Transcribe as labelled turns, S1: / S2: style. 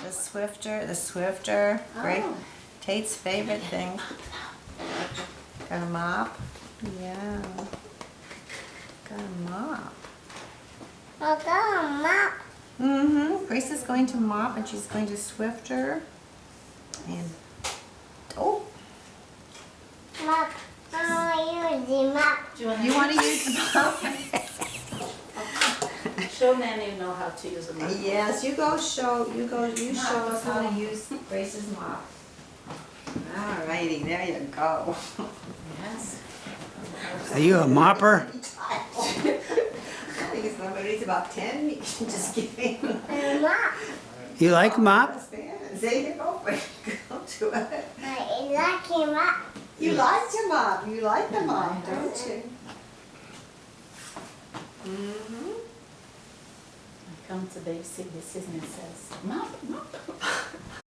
S1: The Swifter, great.
S2: Oh.
S1: Tate's favorite thing. Got a mop? Yeah. Got a mop.
S3: I got a mop.
S1: Mm-hmm. Grace is going to mop and she's going to Swifter. And, oh,
S3: Mop. I want to use the mop.
S2: Do you want
S1: you want to use the mop?
S2: show Nanny know how to use a mop?
S1: Yes, you show us how to use Grace's mop. Alrighty, there you go.
S2: Yes.
S4: Are you a mopper?
S1: I think it's somebody's about 10, you can just give him.
S3: A mop.
S4: You like mop?
S1: Say, here, go to it.
S3: I like a mop.
S1: You like to mop, you like the mop, don't you? Mm-hmm.
S2: I come to babysit this season and says, mop, mop.